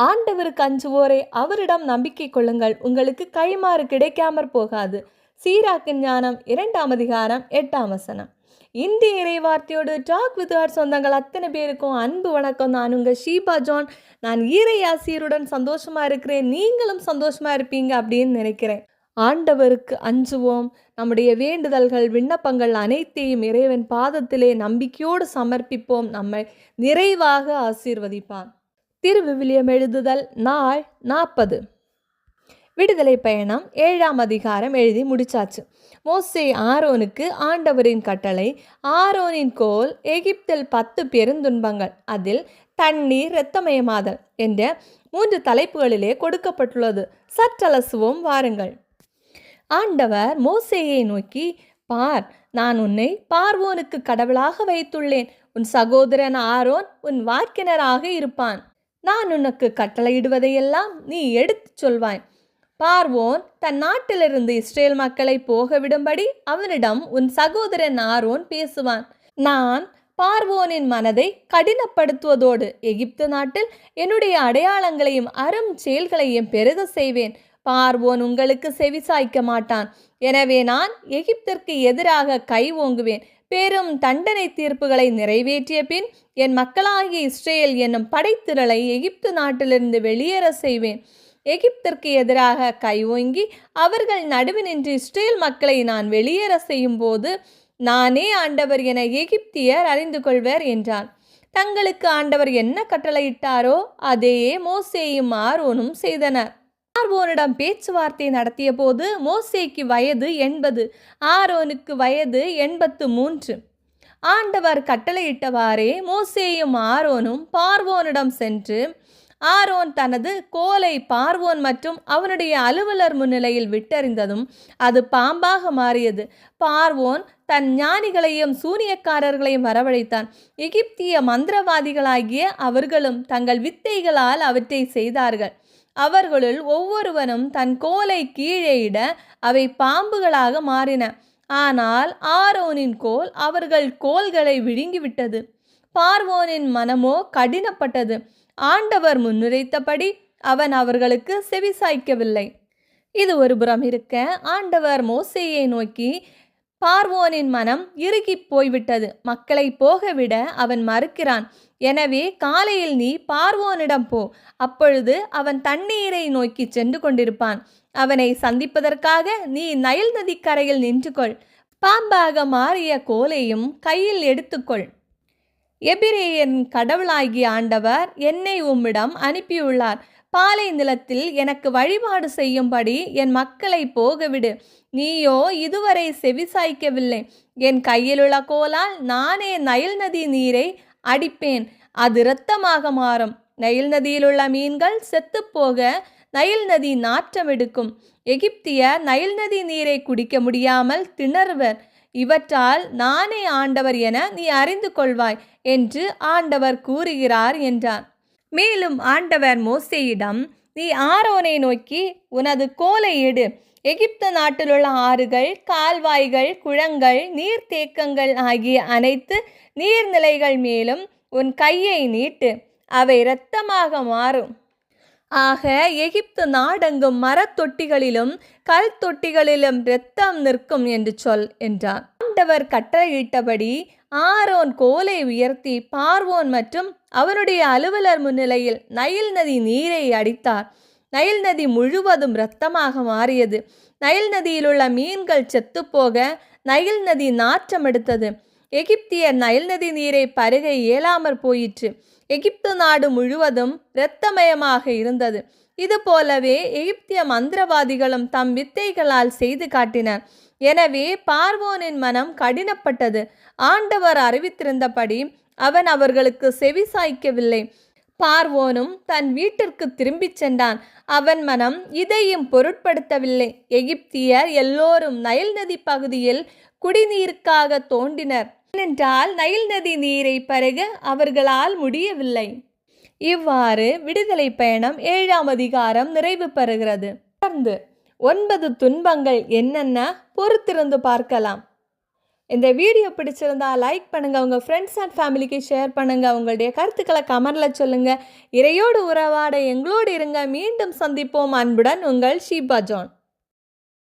ஆண்டவருக்கு அஞ்சுவோரை அவரிடம் நம்பிக்கை கொள்ளுங்கள், உங்களுக்கு கைமாறு கிடைக்காமற் போகாது. சீராக்கின் ஞானம் 2ஆம் அதிகாரம் 8ஆம் வசனம். இந்திய இறைவார்த்தையோடு டாக் வித் ஆர் சொந்தங்கள் அத்தனை பேருக்கும் அன்பு வணக்கம். நான் உங்கள் ஷீபா ஜான். நான் ஈரையாசியருடன் சந்தோஷமா இருக்கிறேன். நீங்களும் சந்தோஷமா இருப்பீங்க அப்படின்னு நினைக்கிறேன். ஆண்டவருக்கு அஞ்சுவோம். நம்முடைய வேண்டுதல்கள் விண்ணப்பங்கள் அனைத்தையும் இறைவன் பாதத்திலே நம்பிக்கையோடு சமர்ப்பிப்போம். நம்மை நிறைவாக ஆசீர்வதிப்பான். திருவிவிலியம் எழுதுதல் நாள் 40. விடுதலை பயணம் 7ஆம் அதிகாரம் எழுதி முடிச்சாச்சு. மோசே ஆரோனுக்கு ஆண்டவரின் கட்டளை. ஆரோனின் கோல் எகிப்தில் 10 பெருந்துன்பங்கள், அதில் தண்ணீர் இரத்தமயமாதல் என்ற 3 தலைப்புகளிலே கொடுக்கப்பட்டுள்ளது. சற்றலசுவோம் வாருங்கள். ஆண்டவர் மோசேயை நோக்கி, பார், நான் உன்னை பார்வோனுக்கு கடவுளாக வைத்துள்ளேன். உன் சகோதரன் ஆரோன் உன் வாக்கினராக இருப்பான். நான் உனக்கு கட்டளையிடுவதையெல்லாம் நீ எடுத்துச் சொல்வாய். பார்வோன் தன் நாட்டிலிருந்து இஸ்ரேல் மக்களை போக விடும்படி அவனிடம் உன் சகோதரன் ஆரோன் பேசுவான். நான் பார்வோனின் மனதை கடினப்படுத்துவதோடு எகிப்து நாட்டில் என்னுடைய அடையாளங்களையும் அரும் செயல்களையும் பெருக செய்வேன். பார்வோன் உங்களுக்கு செவிசாய்க்க மாட்டான். எனவே நான் எகிப்திற்கு எதிராக கை ஓங்குவேன். பெரும் தண்டனை தீர்ப்புகளை நிறைவேற்றிய பின் என் மக்களாகிய இஸ்ரேல் என்னும் படைத்திரளை எகிப்து நாட்டிலிருந்து வெளியேற செய்வேன். எகிப்திற்கு எதிராக கை ஓங்கி அவர்கள் நடுவில் நின்று இஸ்ரேல் மக்களை நான் வெளியேற செய்யும் போது நானே ஆண்டவர் என எகிப்தியர் அறிந்து கொள்வர் என்றான். தங்களுக்கு ஆண்டவர் என்ன கட்டளையிட்டாரோ அதையே மோசேயும் ஆரோனும் செய்தனர். பார்வோனிடம் பேச்சுவார்த்தை நடத்திய போது மோசேக்கு வயது 80, ஆரோனுக்கு வயது 83. ஆண்டவர் கட்டளையிட்டவாறே மோசேயும் ஆரோனும் பார்வோனிடம் சென்று, ஆரோன் தனது கோலை பார்வோன் மற்றும் அவனுடைய அலுவலர் முன்னிலையில் விட்டறிந்ததும் அது பாம்பாக மாறியது. பார்வோன் தன் ஞானிகளையும் சூனியக்காரர்களையும் வரவழைத்தான். எகிப்திய மந்திரவாதிகளாகிய அவர்களும் தங்கள் வித்தைகளால் அவற்றை செய்தார்கள். அவர்களுள் ஒவ்வொருவனும் தன் கோலை கீழே இட அவை பாம்புகளாக மாறின. ஆனால் ஆரோனின் கோல் அவர்கள் கோல்களை விழுங்கிவிட்டது. பார்வோனின் மனமோ கடினப்பட்டது. ஆண்டவர் முன்னுரைத்தபடி அவன் அவர்களுக்கு செவிசாய்க்கவில்லை. இது ஒருபுறம் இருக்க, ஆண்டவர் மோசேயை நோக்கி, பார்வோனின் மனம் இறுகி போய்விட்டது. மக்களை போகவிட அவன் மறுக்கிறான். எனவே காலையில் நீ பார்வோனிடம் போ. அப்பொழுது அவன் தண்ணீரை நோக்கி சென்று கொண்டிருப்பான். அவனை சந்திப்பதற்காக நீ நைல் நதி கரையில் நின்று கொள். பாம்பாக மாறிய கோலையும் கையில் எடுத்துக்கொள். எபிரேயன் கடவுளாகிய ஆண்டவர் என்னை உம்மிடம் அனுப்பியுள்ளார். பாலை நிலத்தில் எனக்கு வழிபாடு செய்யும்படி என் மக்களை போகவிடு. நீயோ இதுவரை செவிசாய்க்கவில்லை. என் கையிலுள்ள கோலால் நானே நைல் நதி நீரை அடிப்பேன். அது இரத்தமாக மாறும். நைல் நதியிலுள்ள மீன்கள் செத்துப்போக நைல் நதி நாற்றம் எடுக்கும். எகிப்தியர் நைல் நதி நீரை குடிக்க முடியாமல் திணறுவர். இவற்றால் நானே ஆண்டவர் என நீ அறிந்து கொள்வாய் என்று ஆண்டவர் கூறுகிறார் என்றார். மேலும் ஆண்டவர் மோசேயிடம், நீ ஆரோனை நோக்கி உனது கோலை எடு. எகிப்து நாட்டிலுள்ள ஆறுகள், கால்வாய்கள், குளங்கள், நீர்த்தேக்கங்கள் ஆகிய அனைத்து நீர்நிலைகள் மேலும் உன் கையை நீட்டு. அவை இரத்தமாக மாறும். ஆக எகிப்து நாடெங்கும் மரத்தொட்டிகளிலும் கல் தொட்டிகளிலும் இரத்தம் நிற்கும் என்று சொல் என்றார். ஆண்டவர் கட்டளையிட்டபடி ஆரோன் கோலை உயர்த்தி பார்வோன் மற்றும் அவனுடைய அலுவலர் முன்னிலையில் நைல் நதி நீரை அடித்தார். நைல் நதி முழுவதும் இரத்தமாக மாறியது. நைல் நதியிலுள்ள மீன்கள் செத்துப்போக நைல் நதி நாற்றம் எடுத்தது. எகிப்தியர் நைல் நதி நீரை பருக இயலாமற் போயிற்று. எகிப்து நாடு முழுவதும் இரத்தமயமாக இருந்தது. இது போலவே எகிப்திய மந்திரவாதிகளும் தம் வித்தைகளால் செய்து காட்டினர். எனவே பார்வோனின் மனம் கடினப்பட்டது. ஆண்டவர் அறிவித்திருந்தபடி அவன் அவர்களுக்கு செவிசாய்க்கவில்லை. பார்வோனும் தன் வீட்டிற்கு திரும்பிச் சென்றான். அவன் மனம் இதையும் பொருட்படுத்தவில்லை. எகிப்தியர் எல்லோரும் நைல் நதி பகுதியில் குடிநீருக்காக தோண்டினர். ஏனென்றால் நைல் நதி நீரை பருக அவர்களால் முடியவில்லை. இவ்வாறு விடுதலை பயணம் 7ஆம் அதிகாரம் நிறைவு பெறுகிறது. தொடர்ந்து 9 துன்பங்கள் என்னென்ன பொறுத்திருந்து பார்க்கலாம். இந்த வீடியோ பிடிச்சிருந்தா லைக் பண்ணுங்கள், உங்கள் ஃப்ரெண்ட்ஸ் அண்ட் ஃபேமிலிக்கு ஷேர் பண்ணுங்கள், உங்களுடைய கருத்துக்களை கமெண்டில் சொல்லுங்கள். இறையோடு உறவாட எங்களோடு இருங்க. மீண்டும் சந்திப்போம். அன்புடன் உங்கள் ஷீபா ஜான்.